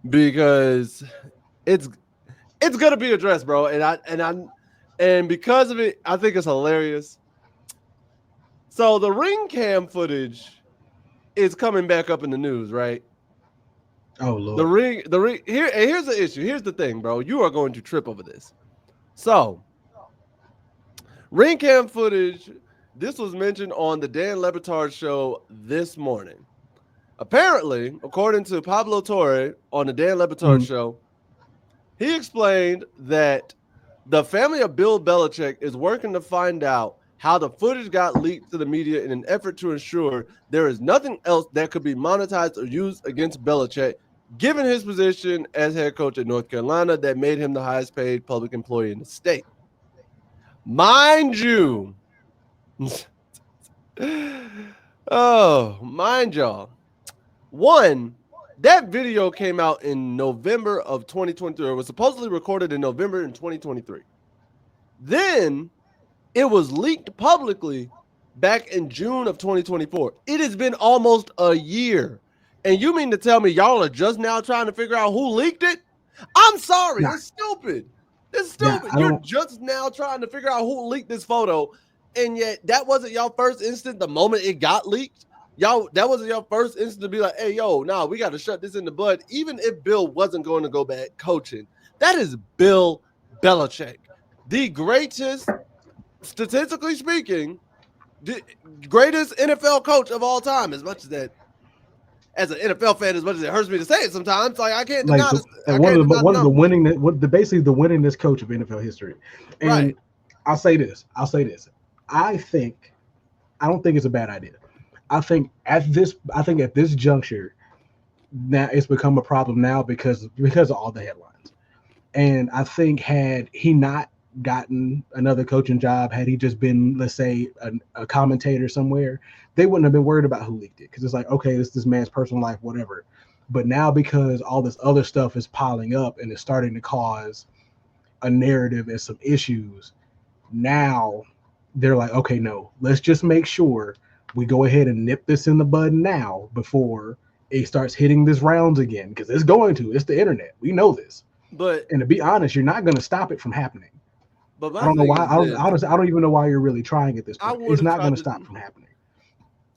because it's it's gonna be addressed, bro. And because of it, I think it's hilarious. So the ring cam footage is coming back up in the news, right? Oh Lord. The ring here. And here's the issue. Here's the thing, bro. You are going to trip over this. So ring cam footage. This was mentioned on the Dan Lebatard show this morning. Apparently, according to Pablo Torre on the Dan Lebatard Mm, show, he explained that the family of Bill Belichick is working to find out how the footage got leaked to the media in an effort to ensure there is nothing else that could be monetized or used against Belichick, given his position as head coach at North Carolina that made him the highest paid public employee in the state. Mind you, oh, mind y'all, one, that video came out in November of 2023. It was supposedly recorded in November in 2023. Then it was leaked publicly back in June of 2024. It has been almost a year. And you mean to tell me y'all are just now trying to figure out who leaked it? I'm sorry. nah, It's stupid. It's nah, stupid. I You're don't. just now trying to figure out who leaked this photo. And yet that wasn't y'all first instant the moment it got leaked. Y'all, that wasn't your first instant to be like, hey, yo, nah, we got to shut this in the bud. Even if Bill wasn't going to go back coaching, that is Bill Belichick, the greatest, statistically speaking, the greatest NFL coach of all time. As much as that, as an NFL fan, as much as it hurts me to say it sometimes, like I can't Like deny the this. like I can't deny the one of the numbers. winning what the basically the winningest coach of NFL history. Right. And I'll say this. I'll say this. I think I don't think it's a bad idea. I think at this juncture now it's become a problem now because of all the headlines. And I think had he not gotten another coaching job, had he just been, let's say, a commentator somewhere, they wouldn't have been worried about who leaked it because it's like, okay, this man's personal life, whatever. But now because all this other stuff is piling up and it's starting to cause a narrative and some issues, now they're like, okay, no, let's just make sure we go ahead and nip this in the bud now before it starts hitting this rounds again because it's going to. It's the internet. We know this. But And to be honest, you're not going to stop it from happening. I my don't know thing why. is this: Honestly, I don't even know why you're really trying at this I point. would It's have not going tried to to, stop from happening.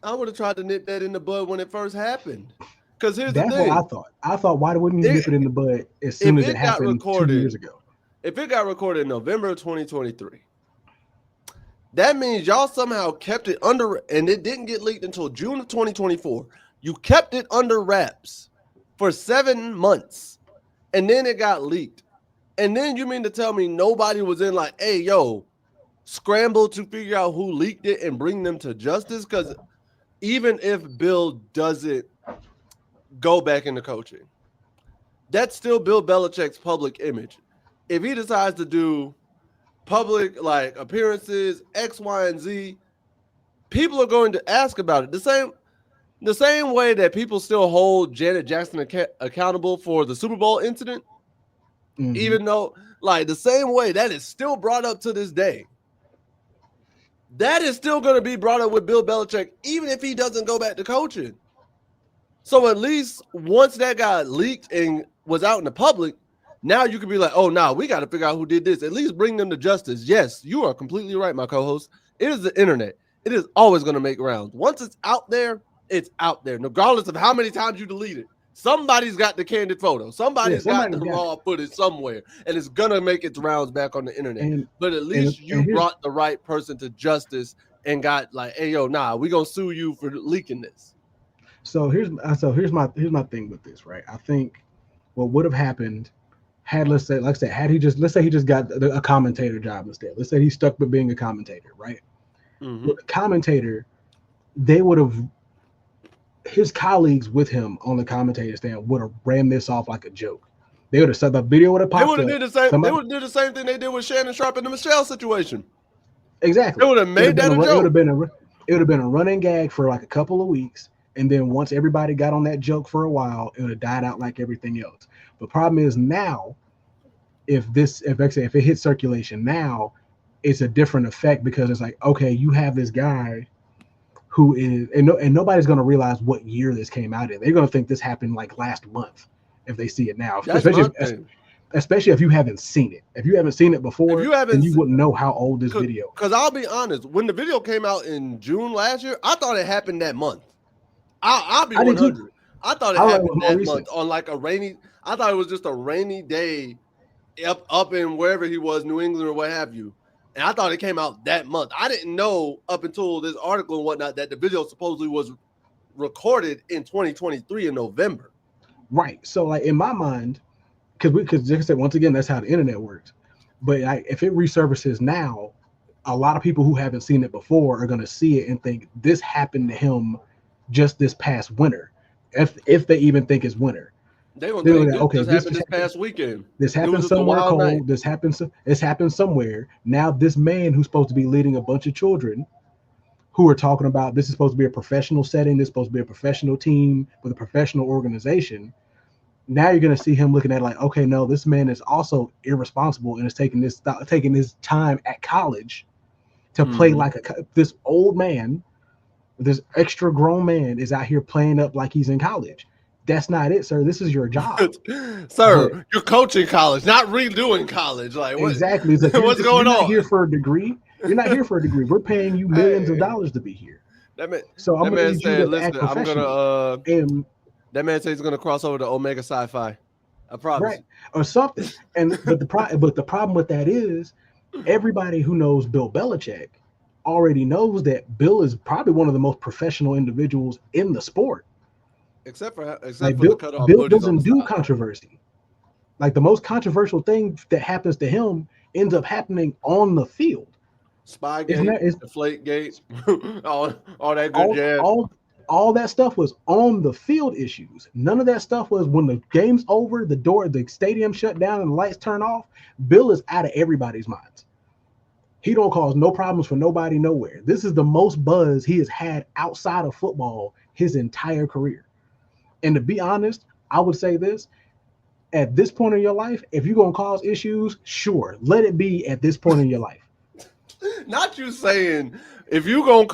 I would have tried to nip that in the bud when it first happened. Because here's the That's what I thing: thought. I thought, why wouldn't you it, nip it in the bud as soon if as it it got happened 2 years recorded, ago? if it got recorded in November of 2023, that means y'all somehow kept it under, and it didn't get leaked until June of 2024. You kept it under wraps for 7 months, and then it got leaked. And then you mean to tell me nobody was in like, hey, yo, scramble to figure out who leaked it and bring them to justice? Because even if Bill doesn't go back into coaching, that's still Bill Belichick's public image. If he decides to do public like appearances, X, Y, and Z, people are going to ask about it. The same way that people still hold Janet Jackson accountable for the Super Bowl incident, Hmm. even though like the same way that is still brought up to this day. That is still going to be brought up with Bill Belichick, even if he doesn't go back to coaching. So at least once that got leaked and was out in the public, now you can be like, oh, nah, we got to figure out who did this. At least bring them to justice. Yes, you are completely right, my co-host. It is the internet. It is always going to make rounds. Once it's out there, regardless of how many times you delete it. Somebody's got the candid photo. Yeah, Somebody's got the somebody's got it. raw footage somewhere, and it's gonna make its rounds back on the internet. And But at and least and you brought the right person to justice and got like, hey, yo, nah, we gonna sue you for leaking this. here's my thing with this, right? I think what would have happened had, let's say, like I said, had he just, let's say he just got a commentator job instead. Let's say he stuck with being a commentator, right? Mm-hmm. With a commentator, they would have, his colleagues with him on the commentator stand would have ran this off like a joke. They would have said the video would have They popped would have up. did the same. They Somebody would have did the same thing they did with Shannon Sharp in the Michelle situation. They exactly. would have It would have made been that a it would joke. have been it would have been a running gag for like a couple of weeks, and then once everybody got on that joke for a while, it would have died out like everything else. The problem is now, if I say if it hits circulation now, it's a different effect because it's like, okay, you have this guy who is, and nobody's going to realize what year this came out in. They're going to think this happened like last month. if they see it now, That's especially my thing. especially if you haven't seen it. If you haven't seen it before, If you haven't then you se- wouldn't know how old this video is. Because I'll be honest, when the video came out in June last year, I thought it happened that month. I'll be I did 100. too. I thought it I thought it was happened more that recent. month on like a rainy. I thought it was just a rainy day up in wherever he was, New England or what have you. And I thought it came out that month. I didn't know up until this article and whatnot that the video supposedly was recorded in 2023 in November. Right. So like in my mind, because like I said, once again, that's how the internet works. But if it resurfaces now, a lot of people who haven't seen it before are going to see it and think this happened to him just this past winter, if they even think it's winter. They gonna They're think like, this okay, just happened this past weekend. this It happened was just a somewhere wild cold. night. This happened somewhere. Now this man who's supposed to be leading a bunch of children, who are talking about this is supposed to be a professional setting, this is supposed to be a professional team with a professional organization. Now you're going to see him looking at it like, okay, no, this man is also irresponsible and is taking his time at college to play like this old man, this extra grown man is out here playing up like he's in college. That's not it, sir. This is your job. Sir, But you're coaching college, not redoing college. Like what? exactly. It's like What's going you're not on? here for a degree. You're not here for a degree. We're paying you millions of dollars to be here. That man, So I'm that going to man need you said, to listen, act I'm professionally. gonna that man says he's gonna cross over to Omega Sci-Fi. I promise. Right. Or something. But the problem with that is everybody who knows Bill Belichick already knows that Bill is probably one of the most professional individuals in the sport. Except for Bill, the cutoff Bill hoodies on doesn't the do side. controversy. Like the most controversial thing that happens to him ends up happening on the field. Spygate, Deflategate, all that good jazz. All that stuff was on the field issues. None of that stuff was when the game's over, the stadium shut down and the lights turn off. Bill is out of everybody's minds. He don't cause no problems for nobody nowhere. This is the most buzz he has had outside of football his entire career. And to be honest, I would say this. At this point in your life, if you're going to cause issues, sure, let it be at this point in your life. Not you saying if you gonna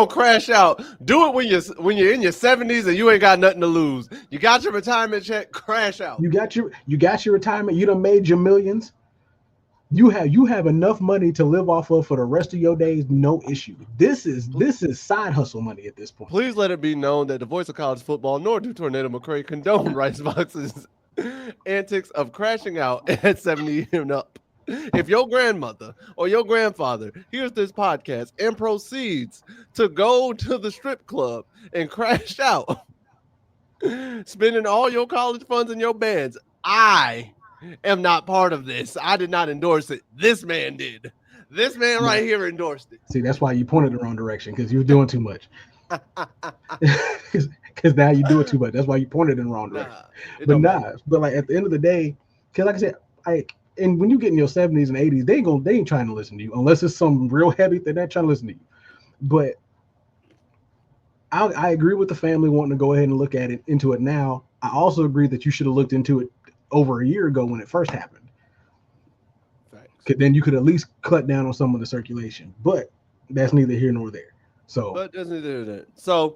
crash out, do it when you're in your 70s and you ain't got nothing to lose. You got your retirement check, crash out. You got your retirement. You done made your millions. You have enough money to live off of for the rest of your days, no issue. This is side hustle money at this point. Please let it be known that the voice of college football, nor do Tornado McCray, condone Ricebox's antics of crashing out at 70 and up. If your grandmother or your grandfather hears this podcast and proceeds to go to the strip club and crash out, spending all your college funds and your bands, I am not part of this. I did not endorse it. This man did. This man right here endorsed it. See, that's why you pointed the wrong direction, because you're doing too much. Because now you do it too much. That's why you pointed in the wrong direction. But like at the end of the day, because like I said, and when you get in your 70s and 80s, they ain't trying to listen to you unless it's some real heavy. They're not trying to listen to you. But I agree with the family wanting to go ahead and look at it into it now. I also agree that you should have looked into it over a year ago when it first happened. Because then you could at least cut down on some of the circulation. But that's neither here nor there. So, but that's neither here nor there. So